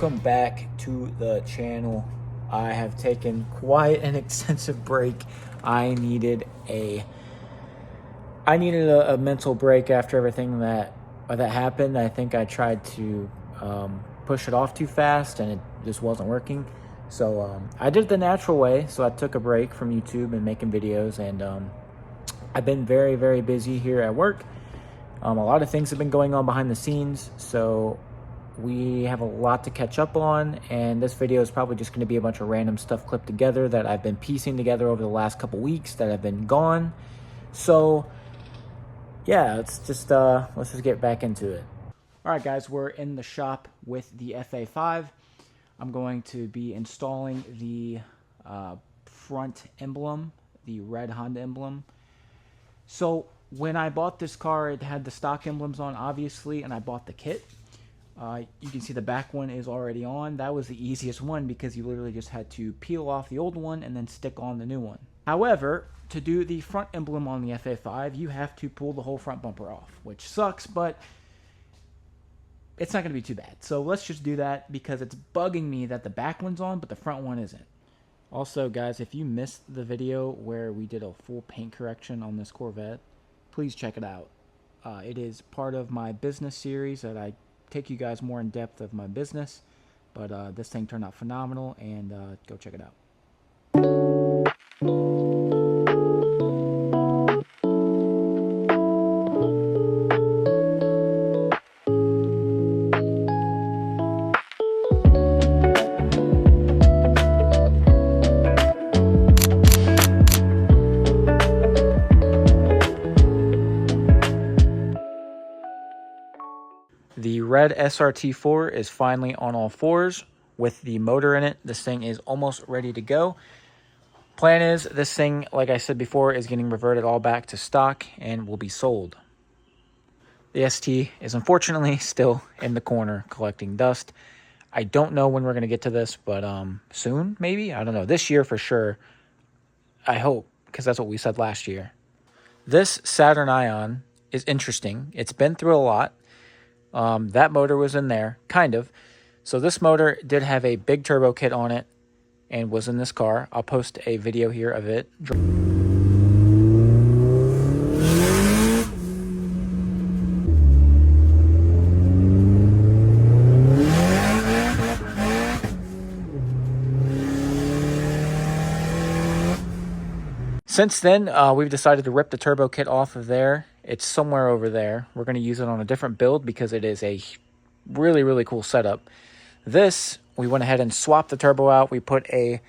welcome back to the channel. I have taken quite an extensive break. I needed a mental break after everything that happened. I think I tried to push it off too fast and it just wasn't working. So I did it the natural way. So I took a break from YouTube and making videos, and I've been very, very busy here at work. A lot of things have been going on behind the scenes, so we have a lot to catch up on, and this video is probably just going to be a bunch of random stuff clipped together that I've been piecing together over the last couple weeks that I've been gone. So yeah, let's just get back into it. All right, guys, we're in the shop with the FA5. I'm going to be installing the front emblem, the red Honda emblem. So when I bought this car, it had the stock emblems on, obviously, and I bought the kit. You can see the back one is already on. That was the easiest one because you literally just had to peel off the old one and then stick on the new one. However, to do the front emblem on the FA5, you have to pull the whole front bumper off, which sucks, but it's not going to be too bad. So let's just do that because it's bugging me that the back one's on, but the front one isn't. Also, guys, if you missed the video where we did a full paint correction on this Corvette, please check it out. It is part of my business series that I take you guys more in depth of my business, but this thing turned out phenomenal, and go check it out. The red SRT4 is finally on all fours with the motor in it. This thing is almost ready to go. Plan is this thing, like I said before, is getting reverted all back to stock and will be sold. The ST is unfortunately still in the corner collecting dust. I don't know when we're going to get to this, but soon, maybe? I don't know. This year for sure. I hope, because that's what we said last year. This Saturn Ion is interesting. It's been through a lot. That motor was in there, kind of. So this motor did have a big turbo kit on it and was in this car. I'll post a video here of it. Since then, we've decided to rip the turbo kit off of there. It's somewhere over there. We're going to use it on a different build because it is a really, really cool setup. This, we went ahead and swapped the turbo out. We put a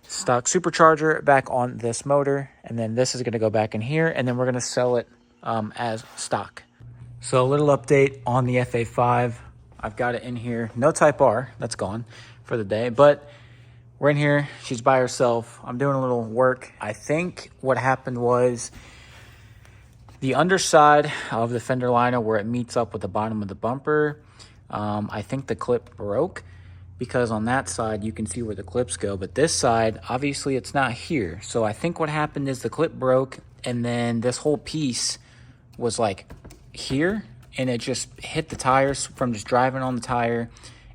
stock supercharger back on this motor, and then this is going to go back in here, and then we're going to sell it as stock. So a little update on the FA5. I've got it in here. No Type R. That's gone for the day, but we're in here. She's by herself. I'm doing a little work. I think what happened was the underside of the fender liner where it meets up with the bottom of the bumper, I think the clip broke because on that side you can see where the clips go, but this side, obviously it's not here. So I think what happened is the clip broke and then this whole piece was like here and it just hit the tires from just driving on the tire,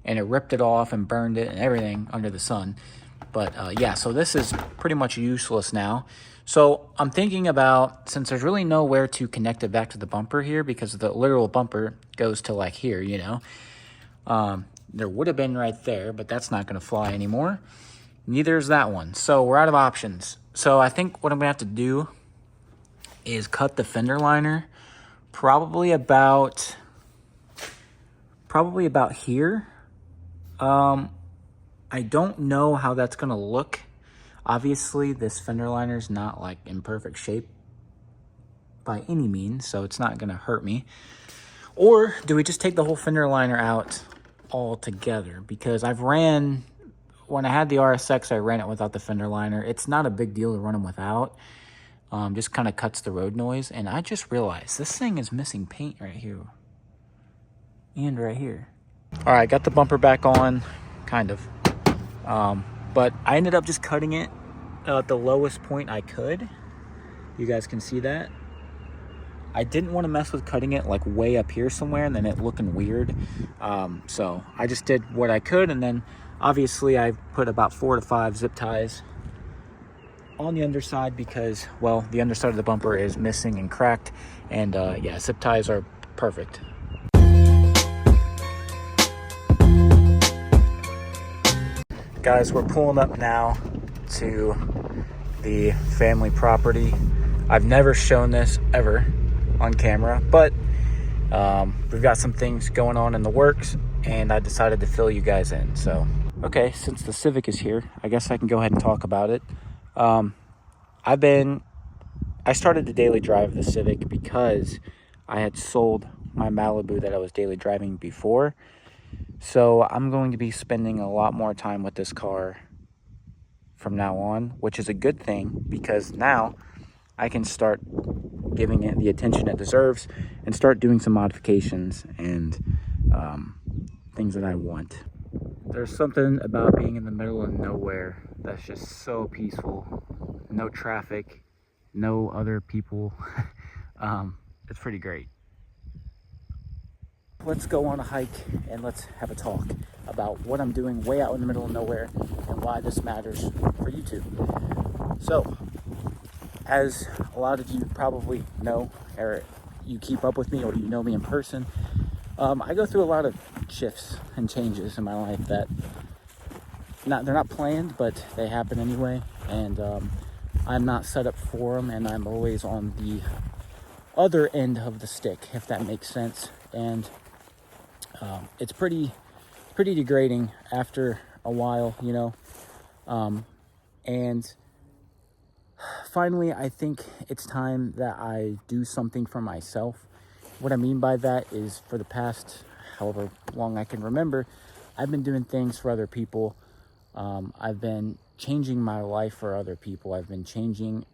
and it ripped it off and burned it and everything under the sun. But yeah, so this is pretty much useless now. So I'm thinking about, since there's really nowhere to connect it back to the bumper here because the literal bumper goes to like here, you know. There would have been right there, but that's not going to fly anymore. Neither is that one. So we're out of options. So I think what I'm going to have to do is cut the fender liner probably about here. I don't know how that's going to look. Obviously, this fender liner is not like in perfect shape by any means, so it's not going to hurt me. Or do we just take the whole fender liner out altogether? Because when I had the RSX, I ran it without the fender liner. It's not a big deal to run them without. Just kind of cuts the road noise. And I just realized this thing is missing paint right here and right here. All right, got the bumper back on, kind of. But I ended up just cutting it at the lowest point I could. You guys can see that. I didn't want to mess with cutting it like way up here somewhere and then it looking weird. So I just did what I could, and then obviously I put about 4 to 5 zip ties on the underside because, well, the underside of the bumper is missing and cracked, and yeah, zip ties are perfect. Guys, we're pulling up now to the family property. I've never shown this ever on camera, but we've got some things going on in the works, and I decided to fill you guys in. So, okay, since the Civic is here, I guess I can go ahead and talk about it. I started the daily drive of the Civic because I had sold my Malibu that I was daily driving before. So I'm going to be spending a lot more time with this car from now on, which is a good thing because now I can start giving it the attention it deserves and start doing some modifications and things that I want. There's something about being in the middle of nowhere that's just so peaceful. No traffic, no other people. It's pretty great. Let's go on a hike and let's have a talk about what I'm doing way out in the middle of nowhere and why this matters for YouTube. So, as a lot of you probably know, or you keep up with me, or you know me in person, I go through a lot of shifts and changes in my life that they're not planned, but they happen anyway, and I'm not set up for them, and I'm always on the other end of the stick, if that makes sense. And it's pretty degrading after a while, you know. And finally, I think it's time that I do something for myself. What I mean by that is, for the past however long I can remember, I've been doing things for other people. I've been changing my life for other people. I've been changing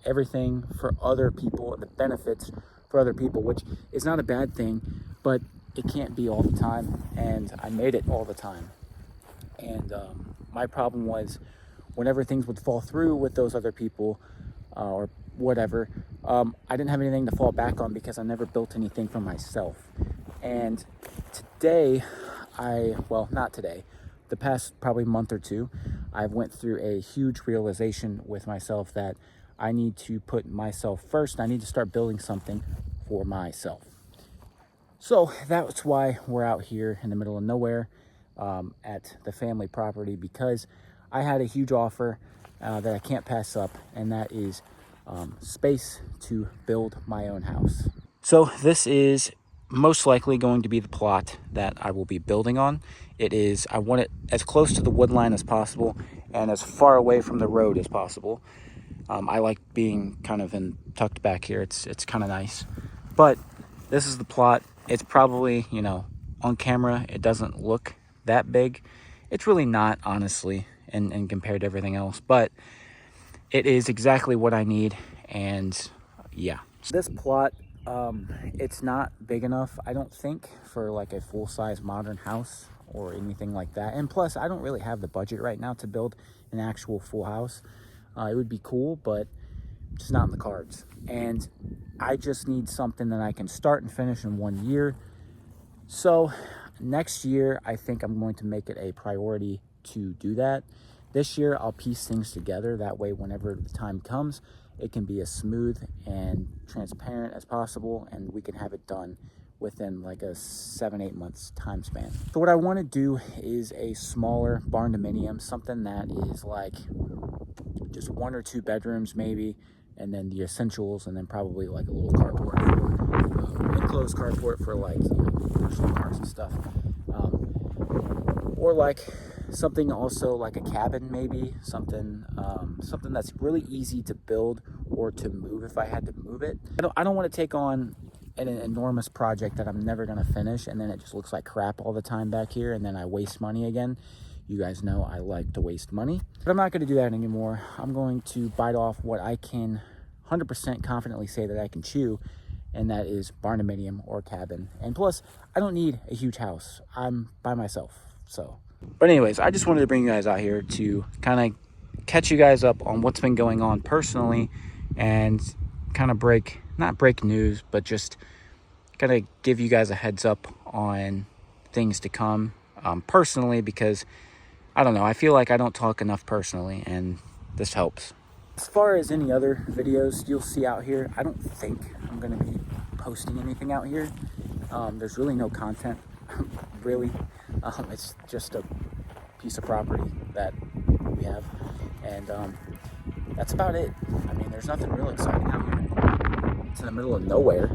everything for other people, the benefits for other people, which is not a bad thing, but it can't be all the time, and I made it all the time. And my problem was, whenever things would fall through with those other people or whatever, I didn't have anything to fall back on because I never built anything for myself. And today, not today, the past probably month or two, I've went through a huge realization with myself that I need to put myself first. I need to start building something for myself. So that's why we're out here in the middle of nowhere at the family property, because I had a huge offer that I can't pass up, and that is space to build my own house. So this is most likely going to be the plot that I will be building on. I want it as close to the wood line as possible and as far away from the road as possible. I like being kind of tucked back here. It's kind of nice. But this is the plot. It's probably, on camera, it doesn't look that big. It's really not, honestly, and compared to everything else. But it is exactly what I need, and yeah. This plot, it's not big enough, I don't think, for like a full-size modern house or anything like that. And plus, I don't really have the budget right now to build an actual full house. It would be cool, but just not in the cards. And I just need something that I can start and finish in 1 year. So next year, I think I'm going to make it a priority to do that. This year, I'll piece things together. That way, whenever the time comes, it can be as smooth and transparent as possible, and we can have it done within like a 7-8 months time span. So what I want to do is a smaller barn dominium, something that is like just 1 or 2 bedrooms maybe, and then the essentials, and then probably like a little carport, enclosed carport for like personal cars and stuff, or like something also like a cabin, maybe something that's really easy to build or to move if I had to move it. I don't want to take on an enormous project that I'm never going to finish, and then it just looks like crap all the time back here, and then I waste money again. You guys know I like to waste money, but I'm not going to do that anymore. I'm going to bite off what I can 100% confidently say that I can chew, and that is barn dominium or cabin. And plus, I don't need a huge house. I'm by myself, so. But anyways, I just wanted to bring you guys out here to kind of catch you guys up on what's been going on personally and kind of break not break news, but just kind of give you guys a heads up on things to come, personally, because I don't know, I feel like I don't talk enough personally, and this helps. As far as any other videos you'll see out here, I don't think I'm going to be posting anything out here. There's really no content, really. It's just a piece of property that we have, and that's about it. I mean, there's nothing real exciting out here. It's in the middle of nowhere.